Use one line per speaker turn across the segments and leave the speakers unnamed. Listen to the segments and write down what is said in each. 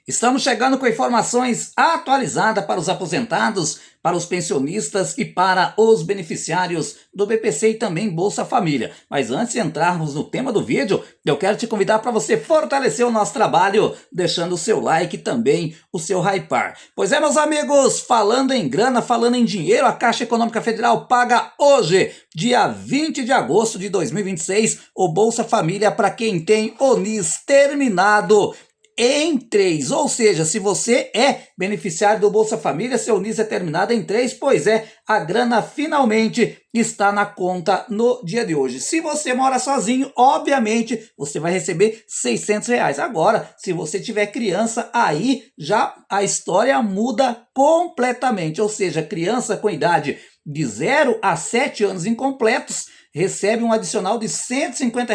Estamos chegando com informações atualizadas para os aposentados, para os pensionistas e para os beneficiários do BPC e também Bolsa Família. Mas antes de entrarmos no tema do vídeo, eu quero te convidar para você fortalecer o nosso trabalho, deixando o seu like e também o seu hypar. Pois é, meus amigos, falando em grana, falando em dinheiro, a Caixa Econômica Federal paga hoje, dia 20 de agosto de 2026, o Bolsa Família para quem tem o NIS terminado em 3, ou seja, se você é beneficiário do Bolsa Família, seu NIS é terminado em 3, pois é, a grana finalmente está na conta no dia de hoje. Se você mora sozinho, obviamente, você vai receber R$ 600. Agora, se você tiver criança, aí já a história muda completamente, ou seja, criança com idade de 0 a 7 anos incompletos, recebe um adicional de R$ 150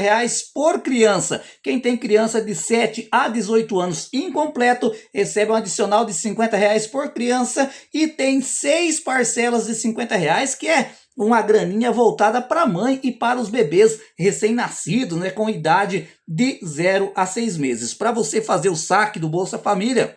por criança. Quem tem criança de 7 a 18 anos incompleto, recebe um adicional de R$ 50 por criança e tem 6 parcelas de R$ 50, que é uma graninha voltada para a mãe e para os bebês recém-nascidos, né, com idade de 0 a 6 meses. Para você fazer o saque do Bolsa Família,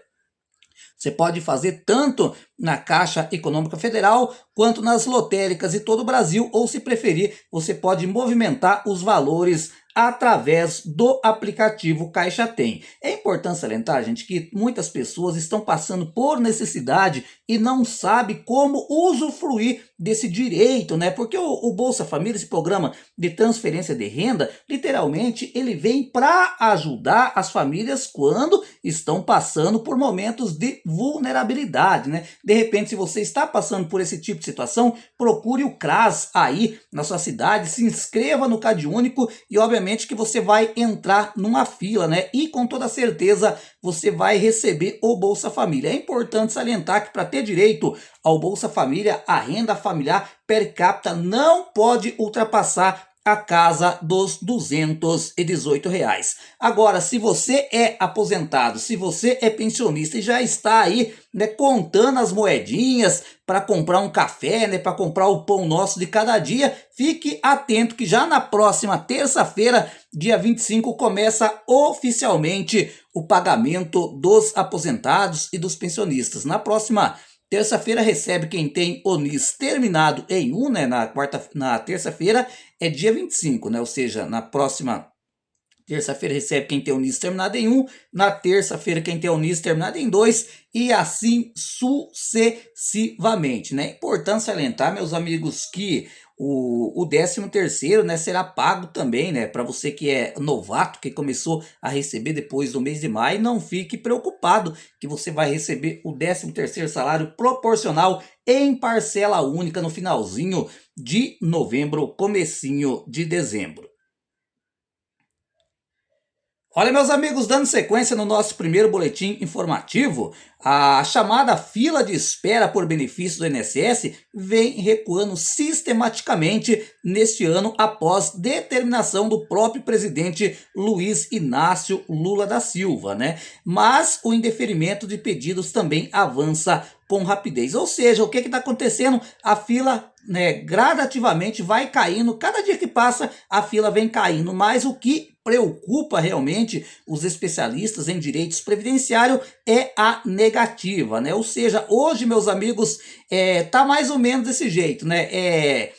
você pode fazer tanto na Caixa Econômica Federal quanto nas lotéricas de todo o Brasil, ou se preferir, você pode movimentar os valores através do aplicativo Caixa Tem. É importante salientar, gente, que muitas pessoas estão passando por necessidade e não sabem como usufruir desse direito, né? Porque o Bolsa Família, esse programa de transferência de renda, literalmente ele vem para ajudar as famílias quando estão passando por momentos de vulnerabilidade, né? De repente, se você está passando por esse tipo de situação, procure o CRAS aí na sua cidade, se inscreva no CadÚnico e obviamente que você vai entrar numa fila, né? E com toda certeza você vai receber o Bolsa Família. É importante salientar que para ter direito ao Bolsa Família, a renda familiar per capita não pode ultrapassar a casa dos R$ 218. Agora, se você é aposentado, se você é pensionista e já está aí, né, contando as moedinhas para comprar um café, né, para comprar o pão nosso de cada dia, fique atento que já na próxima terça-feira, dia 25, começa oficialmente o pagamento dos aposentados e dos pensionistas. Na próxima terça-feira recebe quem tem o NIS terminado em 1, né? Na terça-feira é dia 25, né? Ou seja, na próxima terça-feira recebe quem tem o NIS terminado em 1, na terça-feira quem tem o NIS terminado em 2 e assim sucessivamente, né? É importante salientar, meus amigos, que o 13º, né, será pago também, né, para você que é novato, que começou a receber depois do mês de maio, não fique preocupado que você vai receber o 13º salário proporcional em parcela única no finalzinho de novembro, comecinho de dezembro. Olha, meus amigos, dando sequência no nosso primeiro boletim informativo, a chamada fila de espera por benefícios do INSS vem recuando sistematicamente neste ano após determinação do próprio presidente Luiz Inácio Lula da Silva, né? Mas o indeferimento de pedidos também avança com rapidez. Ou seja, o que está acontecendo? A fila, né, gradativamente vai caindo, cada dia que passa a fila vem caindo, mas o que preocupa realmente os especialistas em direitos previdenciários é a negativa, né? Ou seja, hoje, meus amigos, tá mais ou menos desse jeito, né?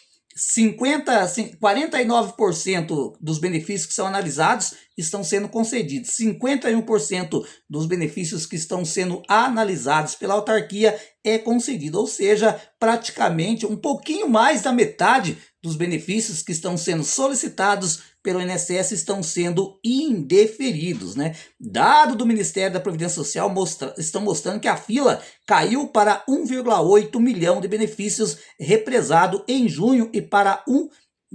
49% dos benefícios que são analisados estão sendo concedidos. 51% dos benefícios que estão sendo analisados pela autarquia é concedido, ou seja, praticamente um pouquinho mais da metade dos benefícios que estão sendo solicitados pelo INSS estão sendo indeferidos, né? Dado do Ministério da Previdência Social estão mostrando que a fila caiu para 1,8 milhão de benefícios represado em junho e para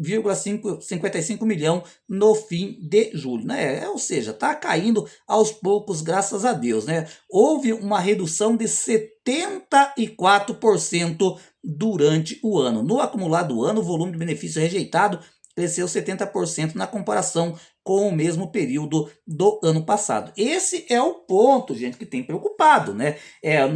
1,55 milhão no fim de julho, né? Ou seja, está caindo aos poucos, graças a Deus, né? Houve uma redução de 74% durante o ano. No acumulado do ano, o volume de benefício rejeitado cresceu 70% na comparação com o mesmo período do ano passado. Esse é o ponto, gente, que tem preocupado, né?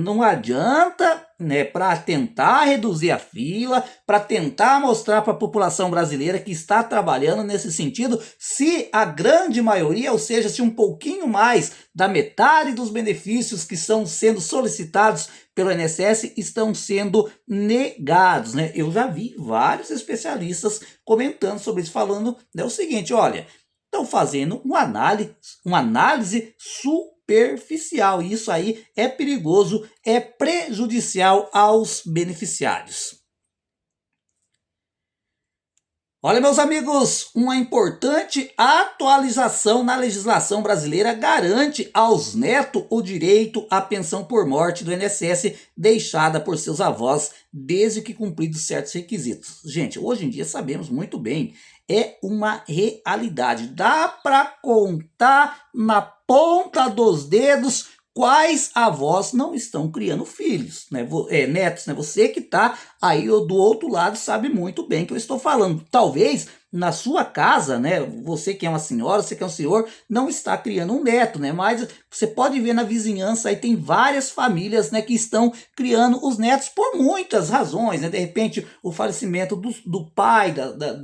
Não adianta, né, para tentar reduzir a fila, para tentar mostrar para a população brasileira que está trabalhando nesse sentido, se a grande maioria, ou seja, se um pouquinho mais da metade dos benefícios que estão sendo solicitados pelo INSS estão sendo negados, né? Eu já vi vários especialistas comentando sobre isso, falando, né, o seguinte: olha, estão fazendo uma análise superficial, e isso aí é perigoso, é prejudicial aos beneficiários. Olha, meus amigos, uma importante atualização na legislação brasileira garante aos netos o direito à pensão por morte do INSS deixada por seus avós desde que cumpridos certos requisitos. Gente, hoje em dia sabemos muito bem, é uma realidade. Dá para contar na ponta dos dedos quais avós não estão criando filhos, né? Netos, né? Você que está aí do outro lado sabe muito bem que eu estou falando. Talvez na sua casa, né? Você que é uma senhora, você que é um senhor, não está criando um neto, né? Mas você pode ver na vizinhança aí tem várias famílias, né, que estão criando os netos por muitas razões, né? De repente o falecimento do pai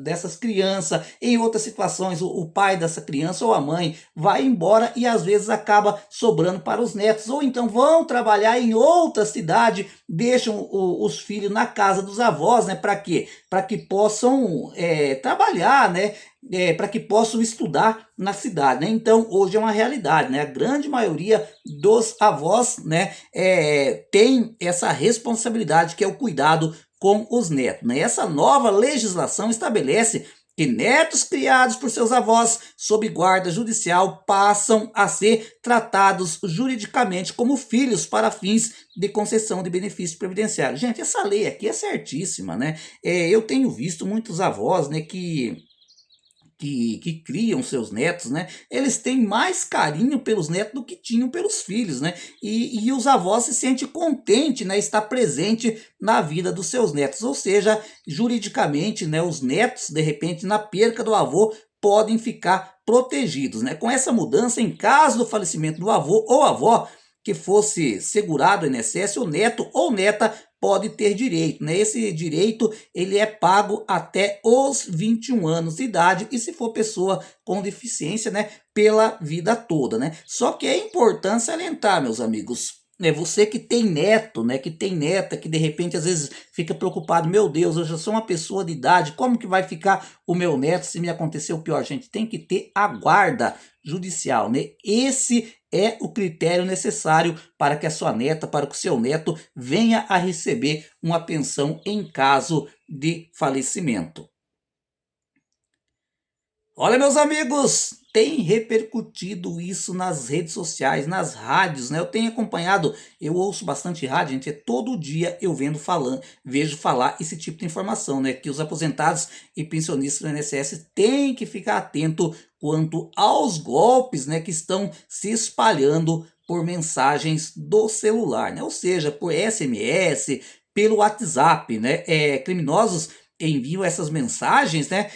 dessas crianças, em outras situações o pai dessa criança ou a mãe vai embora e às vezes acaba sobrando para os netos, ou então vão trabalhar em outra cidade, deixam os filhos na casa dos avós, né? Para quê? Para que possam trabalhar, né? Para que possam estudar na cidade, né? Então hoje é uma realidade, né? A grande maioria dos avós, né, tem essa responsabilidade que é o cuidado com os netos, né? Essa nova legislação estabelece que netos criados por seus avós sob guarda judicial passam a ser tratados juridicamente como filhos para fins de concessão de benefício previdenciário. Gente, essa lei aqui é certíssima, né? Eu tenho visto muitos avós, né, que criam seus netos, né? Eles têm mais carinho pelos netos do que tinham pelos filhos, né? E os avós se sentem contentes, né? Estar presente na vida dos seus netos, ou seja, juridicamente, né? Os netos, de repente, na perca do avô, podem ficar protegidos, né? Com essa mudança, em caso do falecimento do avô ou avó que fosse segurado o INSS, o neto ou neta pode ter direito, né? Esse direito ele é pago até os 21 anos de idade e se for pessoa com deficiência, né, pela vida toda, né? Só que é importante salientar, meus amigos, né, você que tem neto, né, que tem neta, que de repente às vezes fica preocupado, meu Deus, eu já sou uma pessoa de idade, como que vai ficar o meu neto se me acontecer o pior? Gente, tem que ter a guarda judicial, né? Esse é o critério necessário para que a sua neta, para que o seu neto venha a receber uma pensão em caso de falecimento. Olha, meus amigos, tem repercutido isso nas redes sociais, nas rádios, né? Eu tenho acompanhado, eu ouço bastante rádio, gente, todo dia eu vejo falar esse tipo de informação, né? Que os aposentados e pensionistas do INSS têm que ficar atento quanto aos golpes, né, que estão se espalhando por mensagens do celular, né? Ou seja, por SMS, pelo WhatsApp, né? Criminosos enviam essas mensagens, né,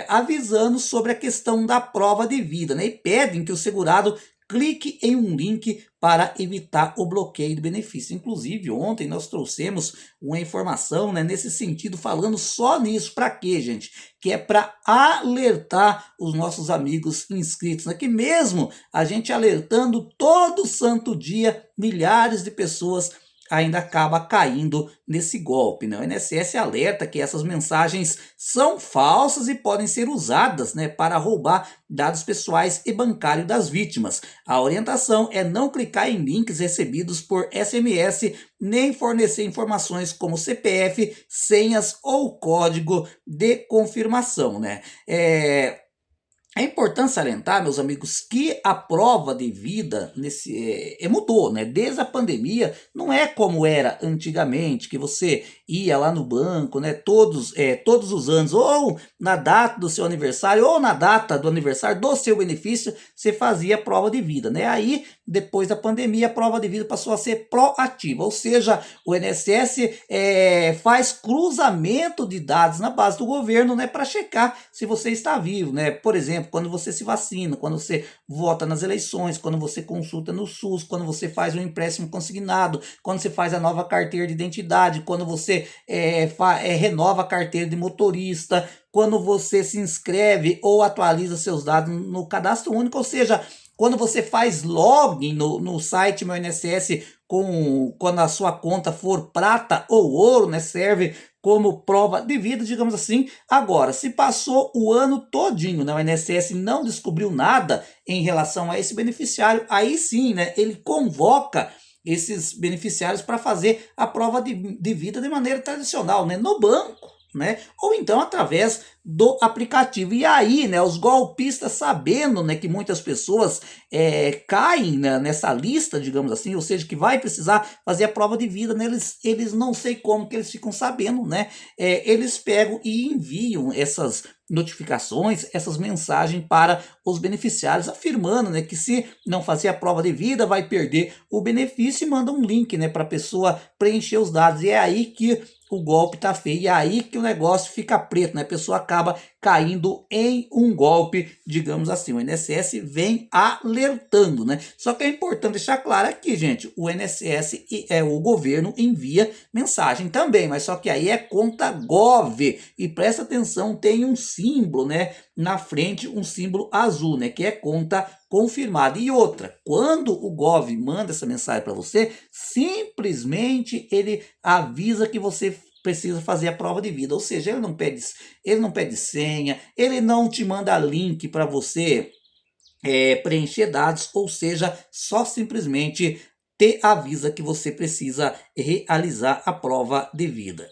avisando sobre a questão da prova de vida, né, e pedem que o segurado clique em um link para evitar o bloqueio de benefício. Inclusive, ontem nós trouxemos uma informação, né, nesse sentido, falando só nisso. Para quê, gente? Que é para alertar os nossos amigos inscritos, né, que mesmo a gente alertando todo santo dia, milhares de pessoas ainda acaba caindo nesse golpe, né? O INSS alerta que essas mensagens são falsas e podem ser usadas, né, para roubar dados pessoais e bancários das vítimas. A orientação é não clicar em links recebidos por SMS, nem fornecer informações como CPF, senhas ou código de confirmação, né? É importante salientar, meus amigos, que a prova de vida mudou, né? Desde a pandemia, não é como era antigamente, que você ia lá no banco, né? Todos os anos, ou na data do seu aniversário, ou na data do aniversário do seu benefício, você fazia a prova de vida, né? Aí depois da pandemia, a prova de vida passou a ser proativa, ou seja, o INSS faz cruzamento de dados na base do governo, né, para checar se você está vivo, né? Por exemplo, quando você se vacina, quando você vota nas eleições, quando você consulta no SUS, quando você faz um empréstimo consignado, quando você faz a nova carteira de identidade, quando você renova a carteira de motorista, quando você se inscreve ou atualiza seus dados no cadastro único, ou seja, quando você faz login no site Meu INSS, quando a sua conta for prata ou ouro, né, serve como prova de vida, digamos assim. Agora, se passou o ano todinho, né, o INSS não descobriu nada em relação a esse beneficiário, aí sim, né, ele convoca esses beneficiários para fazer a prova de vida de maneira tradicional, né, no banco, né, ou então através do aplicativo. E aí, né, os golpistas, sabendo, né, que muitas pessoas caem, né, nessa lista, digamos assim, ou seja, que vai precisar fazer a prova de vida, né, eles não sei como que eles ficam sabendo, né, eles pegam e enviam essas notificações, essas mensagens para os beneficiários, afirmando, né, que se não fazer a prova de vida vai perder o benefício, e manda um link, né, para a pessoa preencher os dados. E é aí que o golpe tá feio, e é aí que o negócio fica preto, né? A pessoa acaba caindo em um golpe, digamos assim. O INSS vem alertando, né? Só que é importante deixar claro aqui, gente, o INSS o governo envia mensagem também, mas só que aí é conta Gov, e presta atenção, tem um símbolo, né, na frente, um símbolo azul, né, que é conta confirmada. E outra, quando o Gov manda essa mensagem para você, simplesmente ele avisa que você precisa fazer a prova de vida, ou seja, ele não pede senha, ele não te manda link para você preencher dados, ou seja, só simplesmente te avisa que você precisa realizar a prova de vida.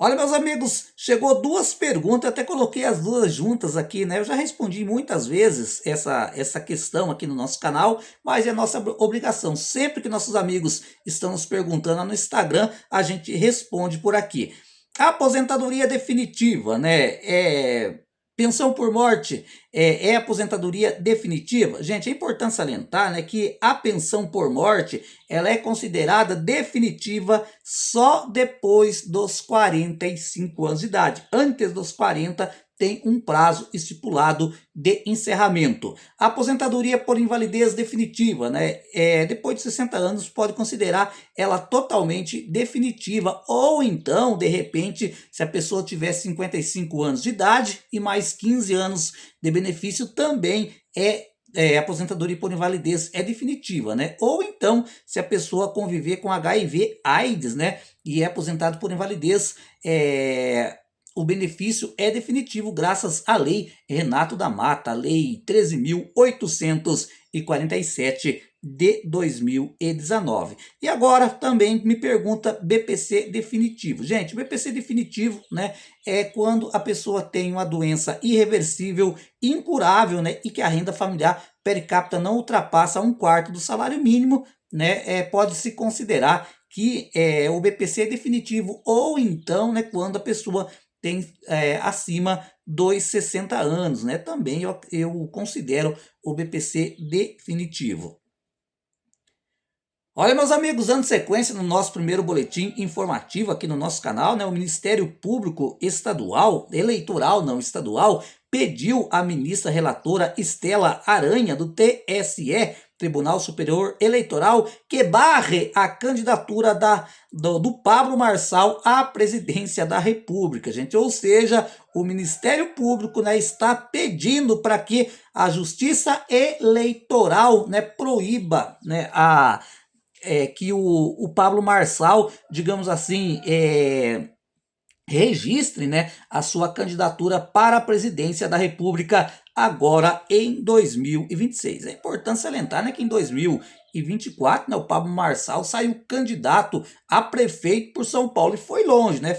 Olha, meus amigos, chegou duas perguntas, eu até coloquei as duas juntas aqui, né? Eu já respondi muitas vezes essa questão aqui no nosso canal, mas é nossa obrigação. Sempre que nossos amigos estão nos perguntando no Instagram, a gente responde por aqui. A aposentadoria definitiva, né? Pensão por morte é aposentadoria definitiva? Gente, é importante salientar, né, que a pensão por morte ela é considerada definitiva só depois dos 45 anos de idade. Antes dos 40 tem um prazo estipulado de encerramento. A aposentadoria por invalidez definitiva, né, depois de 60 anos, pode considerar ela totalmente definitiva, ou então, de repente, se a pessoa tiver 55 anos de idade e mais 15 anos de benefício, também aposentadoria por invalidez é definitiva, né? Ou então, se a pessoa conviver com HIV/AIDS, né, e é aposentado por invalidez, o benefício é definitivo graças à Lei Renato da Mata, Lei 13.847 de 2019. E agora também me pergunta BPC definitivo. Gente, BPC definitivo, né, é quando a pessoa tem uma doença irreversível, incurável, né, e que a renda familiar per capita não ultrapassa um quarto do salário mínimo, né, pode-se considerar que o BPC é definitivo, ou então, né, quando a pessoa tem acima dos 60 anos, né? Também eu considero o BPC definitivo. Olha, meus amigos, dando sequência no nosso primeiro boletim informativo aqui no nosso canal, né? O Ministério Público Estadual, eleitoral não estadual, pediu à ministra relatora Estela Aranha, do TSE, Tribunal Superior Eleitoral, que barre a candidatura do Pablo Marçal à presidência da República, gente. Ou seja, o Ministério Público, né, está pedindo para que a Justiça Eleitoral, né, proíba, né, que o Pablo Marçal, digamos assim, registre, né, a sua candidatura para a presidência da República agora em 2026. É importante salientar, né, que em 2024, né, o Pablo Marçal saiu candidato a prefeito por São Paulo e foi longe, né?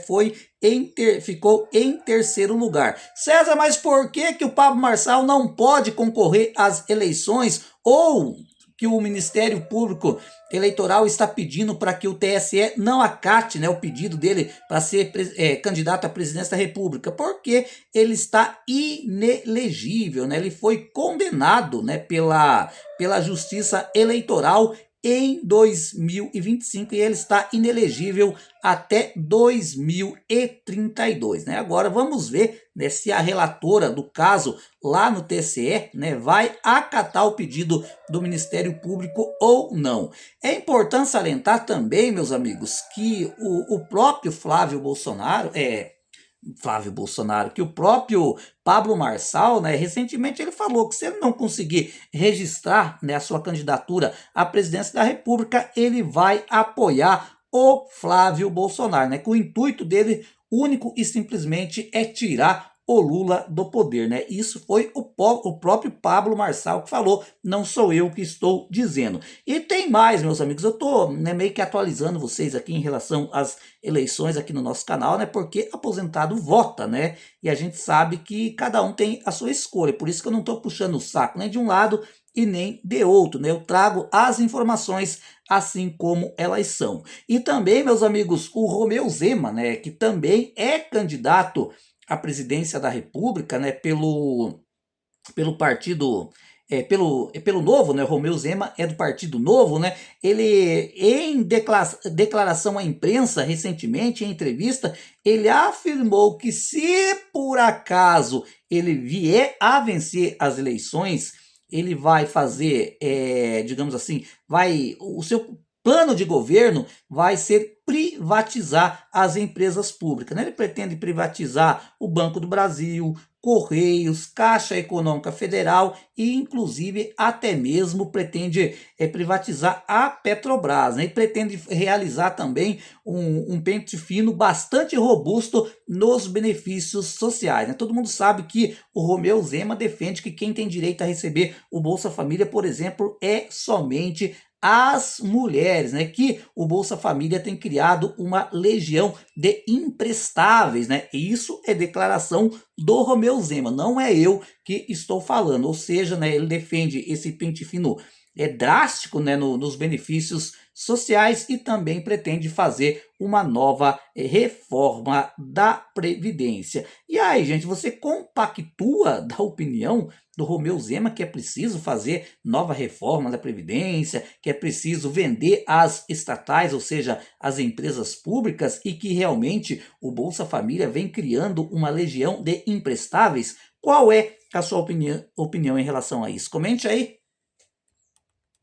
Ficou em terceiro lugar. César, mas por que o Pablo Marçal não pode concorrer às eleições, ou que o Ministério Público Eleitoral está pedindo para que o TSE não acate, né, o pedido dele para ser candidato à presidência da República, porque ele está inelegível, né? Ele foi condenado, né, pela Justiça Eleitoral em 2025 e ele está inelegível até 2032, né? Agora vamos ver, né, se a relatora do caso lá no TSE, né, vai acatar o pedido do Ministério Público ou não. É importante salientar também, meus amigos, que o próprio Flávio Bolsonaro, que o próprio Pablo Marçal, né, recentemente ele falou que se ele não conseguir registrar, né, a sua candidatura à presidência da República, ele vai apoiar o Flávio Bolsonaro, né, que o intuito dele único e simplesmente é tirar o Lula do poder, né? Isso foi o próprio Pablo Marçal que falou, não sou eu que estou dizendo. E tem mais, meus amigos, eu tô, né, meio que atualizando vocês aqui em relação às eleições aqui no nosso canal, né? Porque aposentado vota, né? E a gente sabe que cada um tem a sua escolha, por isso que eu não tô puxando o saco nem de um lado e nem de outro, né? Eu trago as informações assim como elas são. E também, meus amigos, o Romeu Zema, né, que também é candidato à presidência da República, né, pelo partido, pelo Novo, né, Romeu Zema é do Partido Novo, né, ele em declaração à imprensa recentemente, em entrevista, ele afirmou que se por acaso ele vier a vencer as eleições, ele vai fazer, digamos assim, o seu plano de governo vai ser privatizar as empresas públicas, né? Ele pretende privatizar o Banco do Brasil, Correios, Caixa Econômica Federal e, inclusive, até mesmo pretende privatizar a Petrobras, né? E pretende realizar também um pente fino bastante robusto nos benefícios sociais, né? Todo mundo sabe que o Romeu Zema defende que quem tem direito a receber o Bolsa Família, por exemplo, é somente as mulheres, né, que o Bolsa Família tem criado uma legião de imprestáveis, né, e isso é declaração do Romeu Zema, não é eu que estou falando, ou seja, né, ele defende esse pente fino drástico, né, nos benefícios sociais e também pretende fazer uma nova reforma da Previdência. E aí, gente, você compactua da opinião do Romeu Zema que é preciso fazer nova reforma da Previdência, que é preciso vender as estatais, ou seja, as empresas públicas, e que realmente o Bolsa Família vem criando uma legião de imprestáveis? Qual é a sua opinião em relação a isso? Comente aí.